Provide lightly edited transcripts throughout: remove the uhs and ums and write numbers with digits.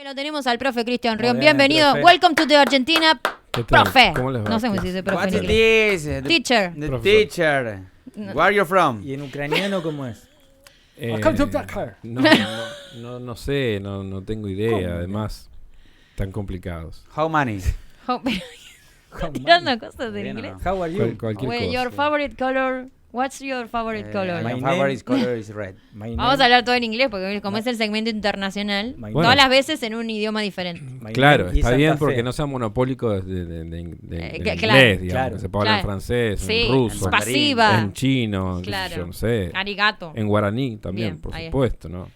Lo tenemos al profe Cristian Rion. Muy bien, Bienvenido. profe. Welcome to the Argentina. ¿Qué tal? Profe. ¿Cómo les va? No sé cómo se dice profe What en it inglés. is? Teacher. The Profesor. teacher. Where are you from? ¿Y en ucraniano cómo es? No sé, no tengo idea. Además, tan complicados. How many? Oh, pero tirando cosas en Bien, inglés. ¿no? How are you? Cualquier Well, cosa. your favorite color. What's your favorite color? my My name- favorite color is red. My Vamos a name- hablar todo en inglés porque como es el segmento internacional, My Bueno. todas las veces en un idioma diferente. my Claro, name is está bien Santa porque Fe. no sea monopólico de inglés, claro. digamos. Claro. Que se puede hablar en Claro. francés, Sí, en ruso, pasiva. en chino, qué sé Claro. yo no sé. Arigato. En guaraní también, Bien, por ahí supuesto, ¿no?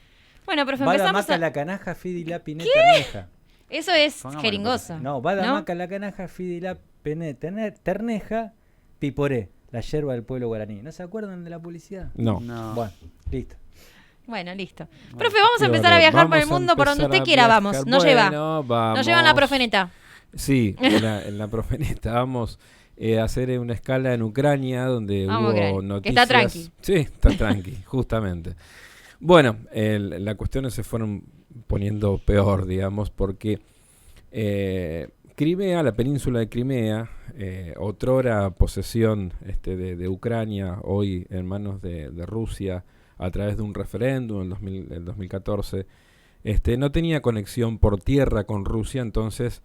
Bueno, profe, Vada empezamos maca a... la canaja fidi la pine terneja. Eso es Pongámosle, jeringoso. No, vada ¿No? maca la canaja fidi la pene terneja piporé, la yerba del pueblo guaraní. ¿No se acuerdan de la publicidad? No. No. Bueno, listo. Bueno, listo. Profe, vamos a Y empezar ahora a viajar por el vamos a mundo por donde empezar usted a quiera, viajar. vamos. Nos lleva. Bueno, vamos. Nos lleva en la profeneta. Sí, en la profeneta vamos a hacer una escala en Ucrania donde Vamos, hubo Ucrania, noticias. que está tranqui. Sí, está tranqui, justamente. Bueno, las cuestiones se fueron poniendo peor, digamos, porque Crimea, la península de Crimea, otrora posesión de Ucrania, hoy en manos de Rusia a través de un referéndum en el 2014, no tenía conexión por tierra con Rusia, entonces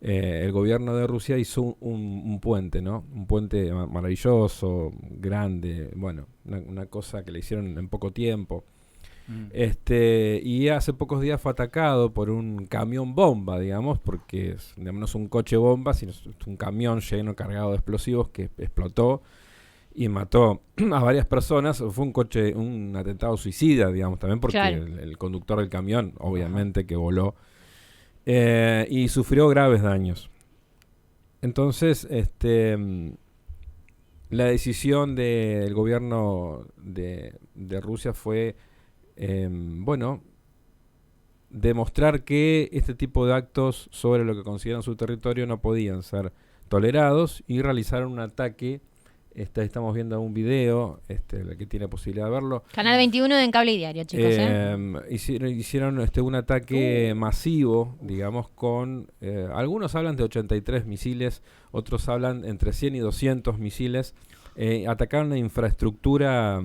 el gobierno de Rusia hizo un puente, ¿no? Un puente maravilloso, grande, bueno, una cosa que le hicieron en poco tiempo. Y hace pocos días fue atacado por un camión bomba, digamos, porque no es un coche bomba, sino es un camión lleno, cargado de explosivos que explotó y mató a varias personas. Fue un atentado suicida, digamos, también porque Claro. el conductor del camión, obviamente, que voló y sufrió graves daños. Entonces, la decisión del gobierno de Rusia fue demostrar que este tipo de actos sobre lo que consideran su territorio no podían ser tolerados y realizaron un ataque. Estamos viendo un video, el que tiene posibilidad de verlo. Canal 21 en Cable y Diario, chicos. Hicieron un ataque masivo, digamos, con... algunos hablan de 83 misiles, otros hablan entre 100 y 200 misiles. Atacaron la infraestructura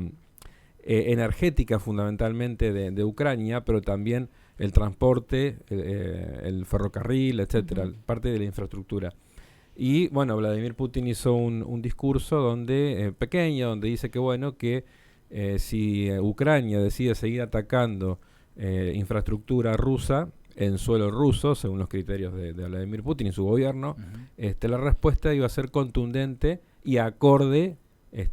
energética fundamentalmente de Ucrania, pero también el transporte, el ferrocarril, etcétera, parte de la infraestructura. Y bueno, Vladimir Putin hizo un discurso pequeño, donde dice que bueno, que si Ucrania decide seguir atacando infraestructura rusa en suelo ruso, según los criterios de Vladimir Putin y su gobierno, la respuesta iba a ser contundente y acorde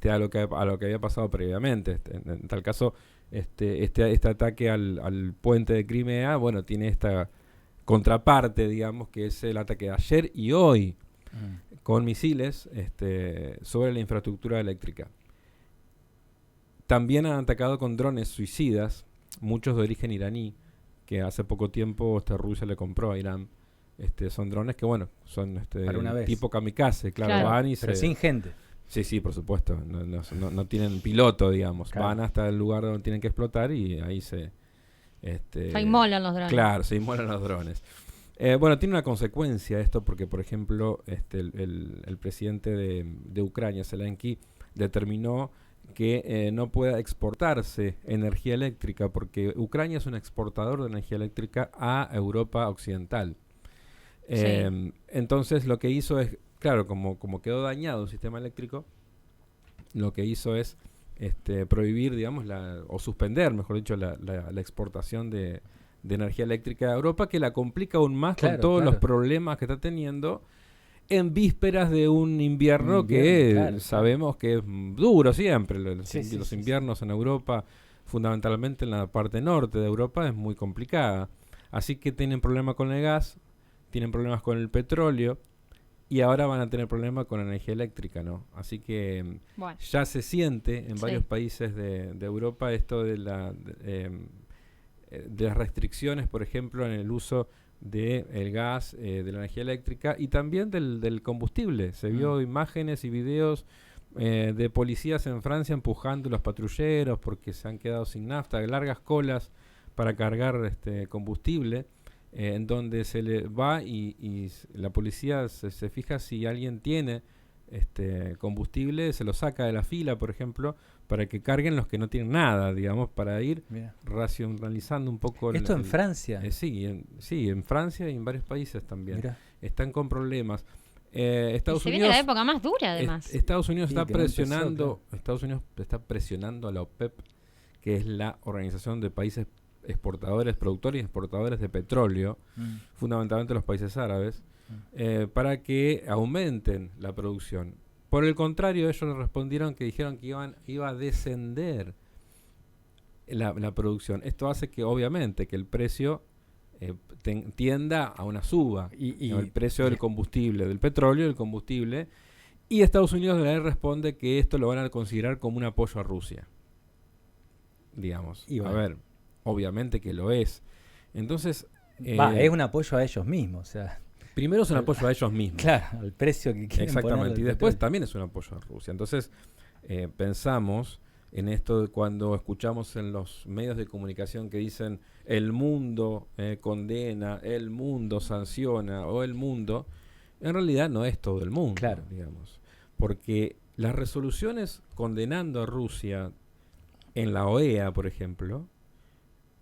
a lo que había pasado previamente. En tal caso, este ataque al puente de Crimea, bueno, tiene esta contraparte, digamos, que es el ataque de ayer y hoy con misiles sobre la infraestructura eléctrica. También han atacado con drones suicidas, muchos de origen iraní, que hace poco tiempo Rusia le compró a Irán. Son drones que, bueno, son Para una vez. tipo kamikaze, claro. Van y Pero sin gente. Sí, por supuesto. No tienen piloto, digamos. Claro. Van hasta el lugar donde tienen que explotar y ahí se inmolan los drones. Claro, se inmolan los drones. Bueno, tiene una consecuencia esto porque, por ejemplo, el presidente de Ucrania, Zelensky, determinó que no pueda exportarse energía eléctrica porque Ucrania es un exportador de energía eléctrica a Europa Occidental. Sí. Entonces lo que hizo es, claro, como quedó dañado un sistema eléctrico, lo que hizo es prohibir, digamos, o suspender, mejor dicho, la exportación de energía eléctrica a Europa, que la complica aún más con todos los problemas que está teniendo en vísperas de un invierno que sabemos que es duro siempre. Los inviernos en Europa, fundamentalmente en la parte norte de Europa, es muy complicada. Así que tienen problemas con el gas, tienen problemas con el petróleo y ahora van a tener problemas con la energía eléctrica, ¿no? Así que Bueno. ya se siente en varios países de Europa esto de las restricciones, por ejemplo, en el uso del gas, de la energía eléctrica y también del combustible. Se vio imágenes y videos de policías en Francia empujando los patrulleros porque se han quedado sin nafta, largas colas para cargar combustible. en donde se le va y la policía se fija si alguien tiene combustible, se lo saca de la fila, por ejemplo, para que carguen los que no tienen nada, digamos, para ir racionalizando un poco. ¿Esto en Francia? Sí, en Francia y en varios países también. Mirá. Están con problemas. Estados se Unidos, viene la época más dura, además. Estados Unidos Sí, está que no empezó, presionando, Estados Unidos está presionando a la OPEP, que es la Organización de Países Exportadores, Productores y Exportadores de Petróleo, fundamentalmente los países árabes, para que aumenten la producción. Por el contrario, ellos le respondieron que dijeron que iba a descender la producción. Esto hace que, obviamente, que el precio tienda a una suba. El precio del combustible, del petróleo, del combustible. Y Estados Unidos le responde que esto lo van a considerar como un apoyo a Rusia. Digamos. Y bueno. A ver, obviamente que lo es. Entonces... es un apoyo a ellos mismos, o sea... Primero es un apoyo a ellos mismos. Claro, al precio que quieren. Exactamente. Y después también es un apoyo a Rusia. Entonces, pensamos en esto de cuando escuchamos en los medios de comunicación que dicen el mundo condena, el mundo sanciona o el mundo, en realidad no es todo el mundo, claro, digamos. Porque las resoluciones condenando a Rusia en la OEA, por ejemplo,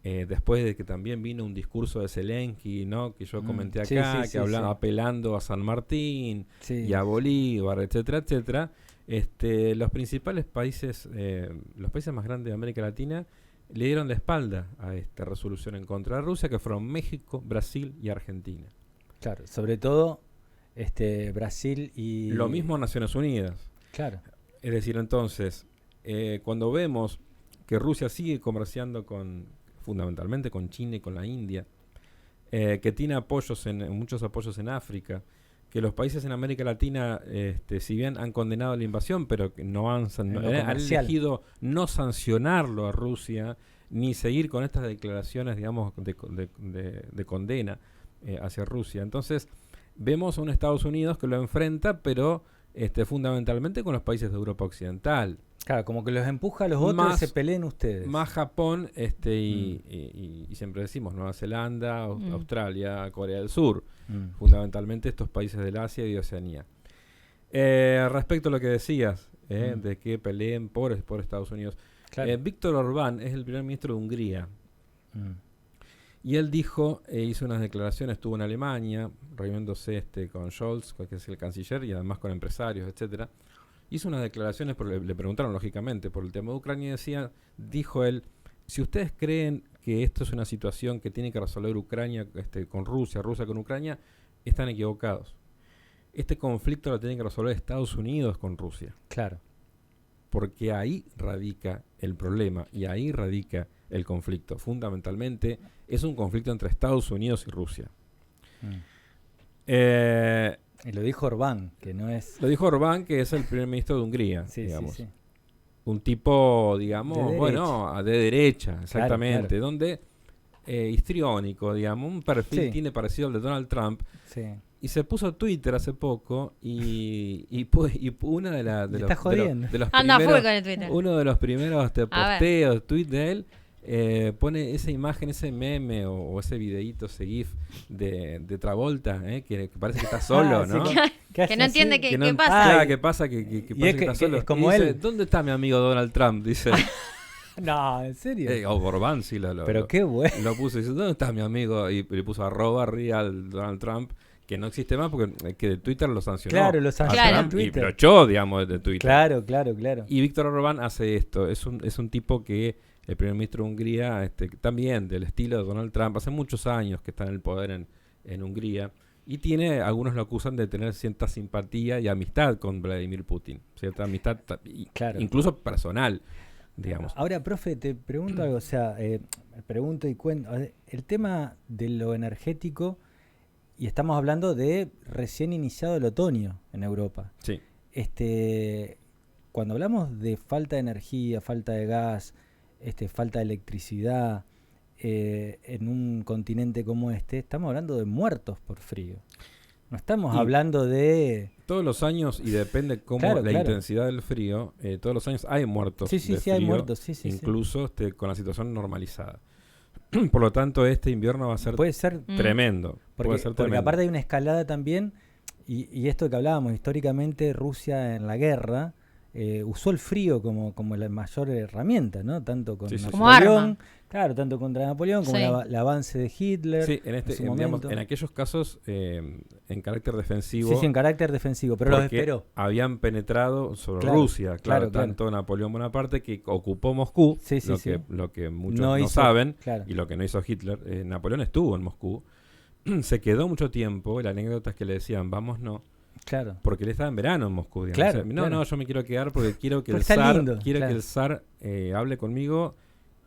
después de que también vino un discurso de Zelensky, ¿no? Que yo comenté acá, que hablaba apelando a San Martín y a Bolívar, etcétera, etcétera. Los principales países, los países más grandes de América Latina, le dieron la espalda a esta resolución en contra de Rusia, que fueron México, Brasil y Argentina. Claro, sobre todo Brasil y... Lo mismo Naciones Unidas. Claro. Es decir, entonces, cuando vemos que Rusia sigue comerciando fundamentalmente con China y con la India, que tiene muchos apoyos en África, que los países en América Latina, si bien han condenado la invasión, pero que no han elegido no sancionarlo a Rusia, ni seguir con estas declaraciones, digamos, de condena hacia Rusia. Entonces, vemos a un Estados Unidos que lo enfrenta, pero fundamentalmente con los países de Europa Occidental. Claro, como que los empuja a los otros y se peleen ustedes. Más Japón y siempre decimos Nueva Zelanda, Australia, Corea del Sur. Fundamentalmente estos países del Asia y de Oceanía. Respecto a lo que decías, de que peleen por Estados Unidos. Claro. Víctor Orbán es el primer ministro de Hungría. Y él dijo, hizo unas declaraciones, estuvo en Alemania, reuniéndose con Scholz, que es el canciller, y además con empresarios, etcétera. Hizo unas declaraciones, le preguntaron lógicamente por el tema de Ucrania, y dijo él, si ustedes creen que esto es una situación que tiene que resolver Ucrania con Rusia con Ucrania, están equivocados. Este conflicto lo tienen que resolver Estados Unidos con Rusia. Claro. Porque ahí radica el problema y ahí radica el conflicto. Fundamentalmente es un conflicto entre Estados Unidos y Rusia. Y lo dijo Orbán, que no es... Lo dijo Orbán, que es el primer ministro de Hungría, digamos. Sí. Un tipo, digamos, de derecha, exactamente. Claro. Donde histriónico, digamos, un perfil tiene parecido al de Donald Trump. Sí. Y se puso a Twitter hace poco y una de los Anda full con el Twitter. Uno de los primeros posteos, tweet de él, pone esa imagen, ese meme o ese videíto, ese gif de Travolta, que parece que está solo, ¿no? Que no entiende qué pasa. Claro, que pasa que está solo. Es como y dice, él. ¿dónde está mi amigo Donald Trump? Dice. No, ¿en serio? Orbán sí Pero qué bueno. Lo puso y dice, ¿dónde está mi amigo? Y le puso @real Donald Trump, que no existe más porque que de Twitter lo sancionó. Claro, lo sancionó y lo echó, digamos, de Twitter. Claro. Y Víctor Orbán hace esto. Es un tipo que, el primer ministro de Hungría, también del estilo de Donald Trump, hace muchos años que está en el poder en Hungría, y algunos lo acusan de tener cierta simpatía y amistad con Vladimir Putin. Cierta amistad, incluso personal, digamos. Ahora, profe, te pregunto algo, o sea, pregunto y cuento. El tema de lo energético, y estamos hablando de recién iniciado el otoño en Europa. Sí. Cuando hablamos de falta de energía, falta de gas, falta de electricidad, en un continente como estamos hablando de muertos por frío. No estamos hablando de... Todos los años, y depende cómo intensidad del frío, todos los años hay muertos de frío, hay muertos, incluso con la situación normalizada. Por lo tanto, este invierno va a ser, puede ser tremendo. Porque aparte hay una escalada también, y esto que hablábamos, históricamente Rusia en la guerra usó el frío como la mayor herramienta, ¿no? Tanto con Napoleón, claro, tanto contra Napoleón como el avance de Hitler. Sí, en aquellos casos en carácter defensivo. Sí, en carácter defensivo, pero los esperó. Habían penetrado sobre Rusia, claro, tanto Napoleón Bonaparte, que ocupó Moscú, lo que muchos no saben, y lo que no hizo Hitler. Napoleón estuvo en Moscú, se quedó mucho tiempo, la anécdota es que le decían, vamos, no. Claro. Porque él estaba en verano en Moscú. Claro, no, yo me quiero quedar porque quiero que el zar, que el zar hable conmigo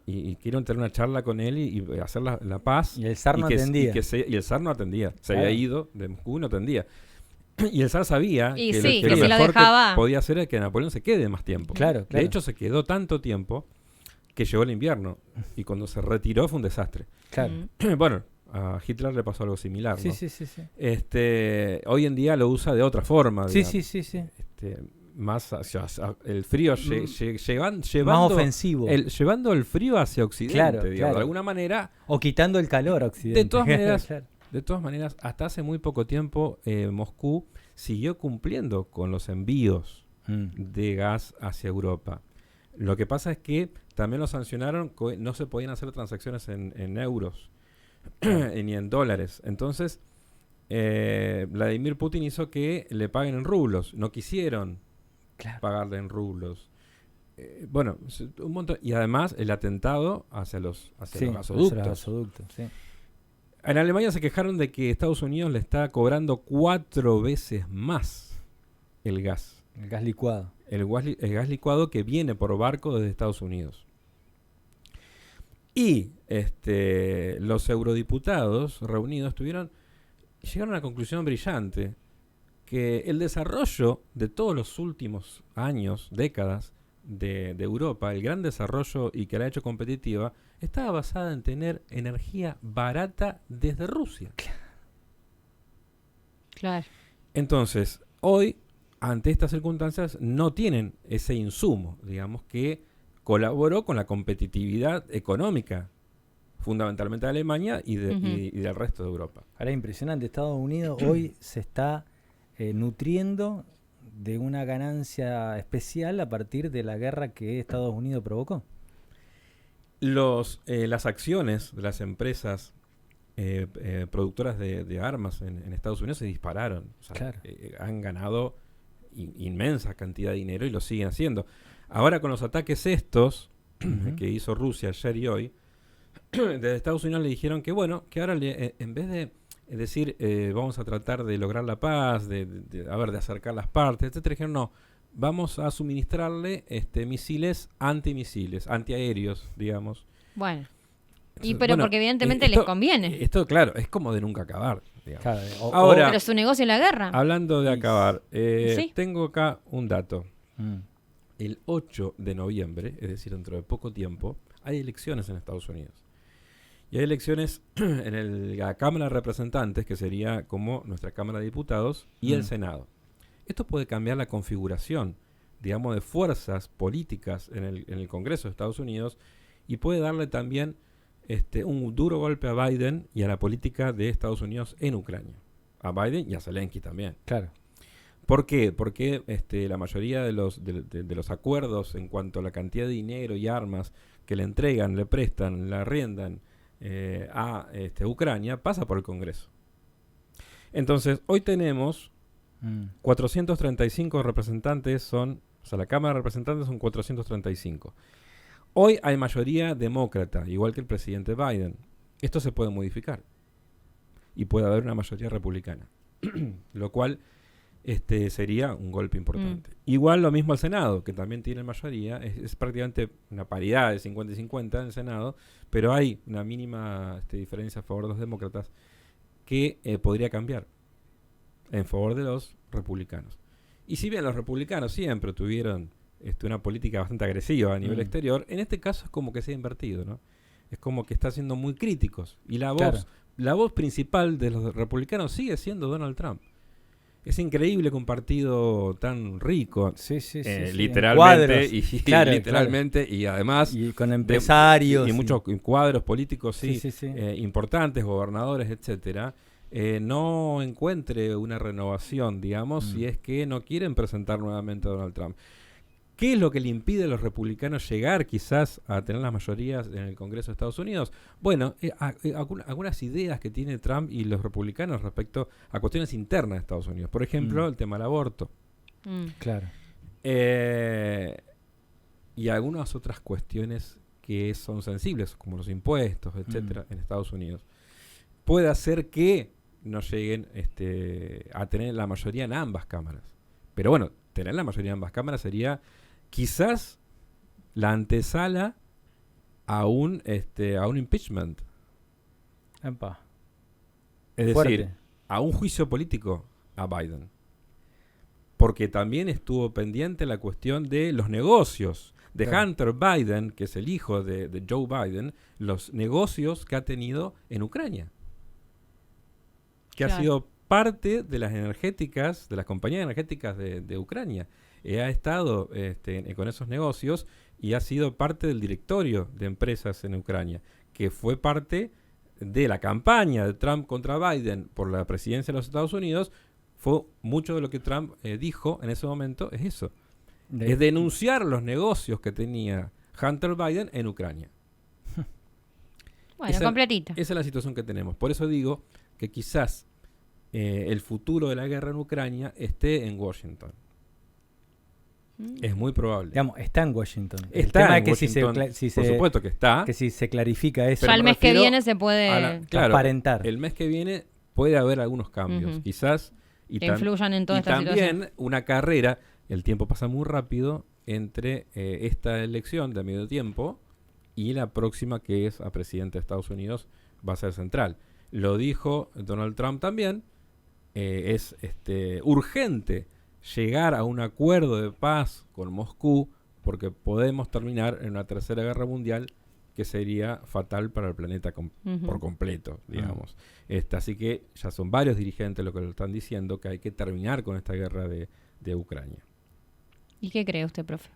y quiero tener una charla con él y hacer la paz. Y el zar no atendía. Y el zar no atendía. Se había ido de Moscú y no atendía. Y el zar sabía que lo mejor que podía hacer es que Napoleón se quede más tiempo. Claro. De hecho, se quedó tanto tiempo que llegó el invierno. Y cuando se retiró fue un desastre. Claro. Bueno, a Hitler le pasó algo similar, ¿no? Sí. Hoy en día lo usa de otra forma. Sí. Más hacia el frío llevando más ofensivo. Llevando el frío hacia Occidente, digamos, de alguna manera. O quitando el calor a Occidente. De todas maneras, hasta hace muy poco tiempo Moscú siguió cumpliendo con los envíos de gas hacia Europa. Lo que pasa es que también lo sancionaron, no se podían hacer transacciones en euros ni en dólares. Entonces, Vladimir Putin hizo que le paguen en rublos. No quisieron pagarle en rublos. Bueno, un montón. Y además, el atentado hacia los gasoductos. Sí. En Alemania se quejaron de que Estados Unidos le está cobrando 4 veces más el gas. El gas licuado. El gas licuado que viene por barco desde Estados Unidos. Y los eurodiputados reunidos llegaron a la conclusión brillante que el desarrollo de todos los últimos años, décadas de Europa, el gran desarrollo y que la ha hecho competitiva, estaba basada en tener energía barata desde Rusia. Claro. Entonces, hoy, ante estas circunstancias, no tienen ese insumo, digamos, que colaboró con la competitividad económica, fundamentalmente de Alemania y del resto de Europa. Ahora es impresionante, Estados Unidos hoy se está nutriendo de una ganancia especial a partir de la guerra que Estados Unidos provocó. Las acciones de las empresas productoras de armas en Estados Unidos se dispararon. O sea, han ganado inmensa cantidad de dinero y lo siguen haciendo. Ahora con los ataques estos que hizo Rusia ayer y hoy, desde Estados Unidos le dijeron que bueno, que ahora en vez de decir vamos a tratar de lograr la paz, de acercar las partes, etcétera, dijeron no, vamos a suministrarle misiles antiaéreos, digamos. Bueno. Porque evidentemente les conviene. Esto, claro, es como de nunca acabar. Claro, ahora, pero su negocio en la guerra. Hablando de acabar, ¿sí? Tengo acá un dato. El 8 de noviembre, es decir, dentro de poco tiempo, hay elecciones en Estados Unidos. Y hay elecciones en la Cámara de Representantes, que sería como nuestra Cámara de Diputados, y el Senado. Esto puede cambiar la configuración, digamos, de fuerzas políticas en el Congreso de Estados Unidos y puede darle también un duro golpe a Biden y a la política de Estados Unidos en Ucrania. A Biden y a Zelensky también. Claro. ¿Por qué? Porque la mayoría de los acuerdos en cuanto a la cantidad de dinero y armas que le entregan, le prestan, le arriendan a Ucrania pasa por el Congreso. Entonces, hoy tenemos 435 representantes, la Cámara de Representantes son 435. Hoy hay mayoría demócrata, igual que el presidente Biden. Esto se puede modificar. Y puede haber una mayoría republicana. Lo cual sería un golpe importante. Igual lo mismo al Senado, que también tiene mayoría. Es prácticamente una paridad de 50 y 50 en el Senado, pero hay una mínima diferencia a favor de los demócratas que podría cambiar en favor de los republicanos. Y si bien los republicanos siempre tuvieron una política bastante agresiva a nivel exterior, en este caso es como que se ha invertido, ¿no? Es como que está siendo muy críticos. Y la voz principal de los republicanos sigue siendo Donald Trump. Es increíble que un partido tan rico, Sí, sí, sí, sí, literalmente, cuadros. y Claro, literalmente, y además y con empresarios. y muchos cuadros políticos Sí, sí, sí. importantes, gobernadores, etcétera, no encuentre una renovación, digamos, si es que no quieren presentar nuevamente a Donald Trump. ¿Qué es lo que le impide a los republicanos llegar quizás a tener las mayorías en el Congreso de Estados Unidos? Bueno, algunas ideas que tiene Trump y los republicanos respecto a cuestiones internas de Estados Unidos. Por ejemplo, el tema del aborto. Claro. Y algunas otras cuestiones que son sensibles, como los impuestos, etcétera, en Estados Unidos. Puede hacer que no lleguen a tener la mayoría en ambas cámaras. Pero bueno, tener la mayoría en ambas cámaras sería quizás la antesala a un impeachment. Epa. Es Fuerte. decir, a un juicio político a Biden. Porque también estuvo pendiente la cuestión de los negocios de Claro. Hunter Biden, que es el hijo de Joe Biden, los negocios que ha tenido en Ucrania. Que ha Claro. sido parte de las energéticas, de las compañías energéticas de Ucrania. Ha estado con esos negocios y ha sido parte del directorio de empresas en Ucrania, que fue parte de la campaña de Trump contra Biden por la presidencia de los Estados Unidos. Fue mucho de lo que Trump dijo en ese momento, es eso. Es denunciar los negocios que tenía Hunter Biden en Ucrania. Bueno, completito. Esa es la situación que tenemos. Por eso digo que quizás el futuro de la guerra en Ucrania esté en Washington. Es muy probable. Digamos, está en Washington. El Está tema en es que Washington, por supuesto que está. que si se clarifica eso, Ya Pero el me mes que refiero viene se puede transparentar. El mes que viene puede haber algunos cambios, Ujú. quizás. que influyan en toda y esta situación. también una carrera, el tiempo pasa muy rápido, entre esta elección de medio tiempo y la próxima, que es a presidente de Estados Unidos, va a ser central. Lo dijo Donald Trump también. Es urgente llegar a un acuerdo de paz con Moscú, porque podemos terminar en una tercera guerra mundial que sería fatal para el planeta por completo, digamos. Así que ya son varios dirigentes los que lo están diciendo, que hay que terminar con esta guerra de Ucrania. ¿Y qué cree usted, profe?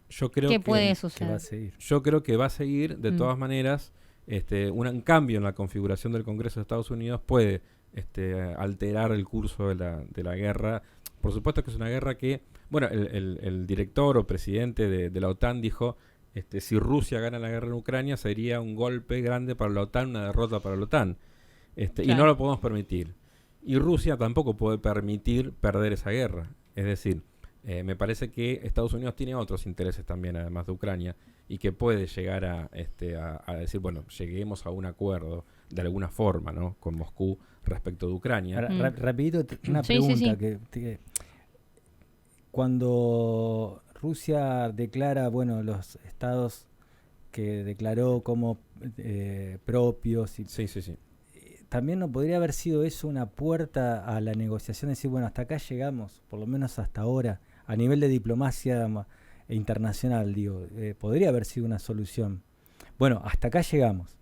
Yo creo ¿Qué puede que va suceder? a seguir. Yo creo que va a seguir, de todas maneras, un cambio en la configuración del Congreso de Estados Unidos puede alterar el curso de la guerra. Por supuesto que es una guerra que, bueno, el director o presidente de la OTAN dijo, si Rusia gana la guerra en Ucrania sería un golpe grande para la OTAN, una derrota para la OTAN. Y no lo podemos permitir. Y Rusia tampoco puede permitir perder esa guerra. Es decir, me parece que Estados Unidos tiene otros intereses también, además de Ucrania, y que puede llegar a decir, bueno, lleguemos a un acuerdo de alguna forma, ¿no?, con Moscú respecto de Ucrania. Ahora, rapidito, una Sí, pregunta. sí. Que cuando Rusia declara, bueno, los estados que declaró como propios, y Sí, sí, sí. también no podría haber sido eso una puerta a la negociación, decir, bueno, hasta acá llegamos, por lo menos hasta ahora, a nivel de diplomacia internacional, digo, podría haber sido una solución. Bueno, hasta acá llegamos,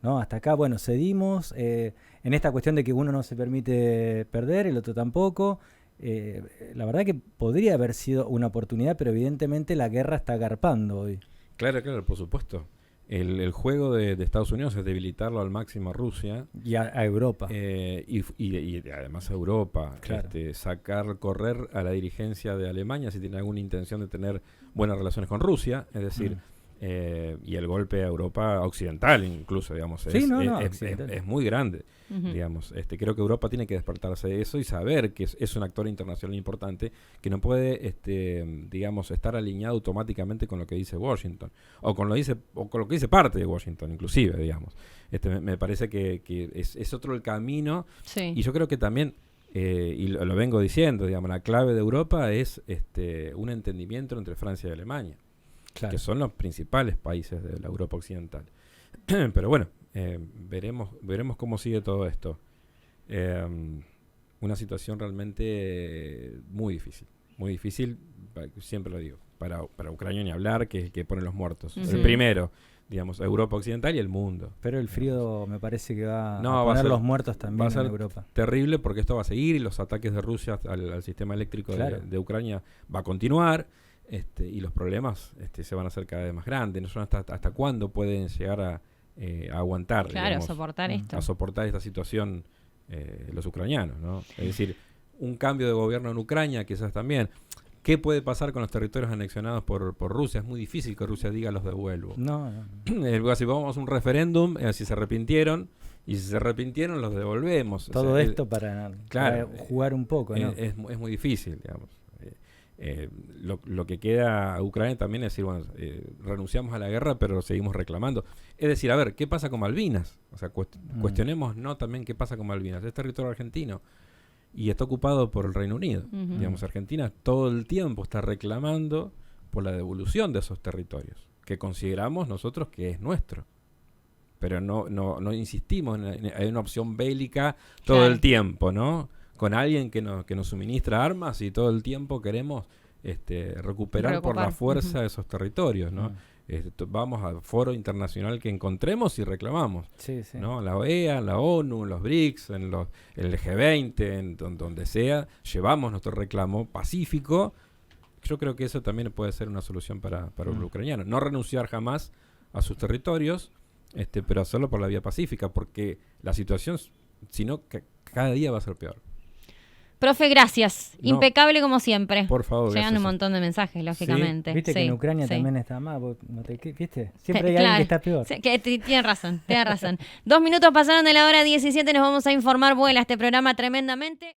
¿no? Hasta acá, bueno, cedimos en esta cuestión de que uno no se permite perder, el otro tampoco. La verdad que podría haber sido una oportunidad, pero evidentemente la guerra está agarpando hoy. Claro, por supuesto. El juego de Estados Unidos es debilitarlo al máximo a Rusia. Y a Europa. Y además a Europa. Claro. Correr a la dirigencia de Alemania si tiene alguna intención de tener buenas relaciones con Rusia. Es decir, y el golpe a Europa occidental incluso, digamos. Sí, es muy grande. Ujú. Digamos, creo que Europa tiene que despertarse de eso y saber que es un actor internacional importante que no puede, digamos, estar alineado automáticamente con lo que dice Washington o con lo que dice parte de Washington, inclusive, digamos. Me parece que es otro el camino. Sí. Y yo creo que también, y lo vengo diciendo, digamos, la clave de Europa es un entendimiento entre Francia y Alemania, Claro. que son los principales países de la Europa occidental. Pero bueno, veremos cómo sigue todo esto. Una situación realmente muy difícil, siempre lo digo, para Ucrania ni hablar, que pone los muertos. Ujú. El primero, digamos, Europa Occidental y el mundo. Pero el frío me parece que va a va a poner ser- los muertos también va a en ser Europa. terrible porque esto va a seguir y los ataques de Rusia al sistema eléctrico Claro. de Ucrania va a continuar, y los problemas se van a hacer cada vez más grandes. No sé hasta cuándo pueden llegar a aguantar, Claro, digamos, soportar esto. a soportar esta situación los ucranianos, ¿no? Es decir, un cambio de gobierno en Ucrania quizás también. ¿Qué puede pasar con los territorios anexionados por Rusia? Es muy difícil que Rusia diga los devuelvo. No. Si vamos a un referéndum, si se arrepintieron, y si se arrepintieron, los devolvemos. O Todo sea, esto para claro, jugar un poco, ¿no? es muy difícil, digamos. Lo que queda a Ucrania también es decir, bueno, renunciamos a la guerra, pero seguimos reclamando. Es decir, a ver, ¿qué pasa con Malvinas? O sea, cuestionemos también qué pasa con Malvinas. Es territorio argentino y está ocupado por el Reino Unido. Ujú. Digamos, Argentina todo el tiempo está reclamando por la devolución de esos territorios, que consideramos nosotros que es nuestro. Pero no insistimos en una opción bélica todo Claro. el tiempo, ¿no? Con alguien que nos suministra armas y todo el tiempo queremos recuperar por la Reocupar. fuerza Ujú. esos territorios, ¿no? Vamos al foro internacional que encontremos y reclamamos, Sí, sí. ¿no? La OEA, la ONU, los BRICS, el G20, donde sea, llevamos nuestro reclamo pacífico. Yo creo que eso también puede ser una solución para el ucraniano. No renunciar jamás a sus territorios, pero hacerlo por la vía pacífica, porque la situación, si no, cada día va a ser peor. Profe, gracias. No. Impecable como siempre. Por favor, Llegan un gracias. montón de mensajes, lógicamente. Viste que Sí, en Ucrania sí. también está más, ¿viste? Siempre hay alguien Claro. que está peor. Sí, tiene razón, tiene razón. 2 minutos pasaron de la hora 17, nos vamos a informar. Vuela este programa tremendamente.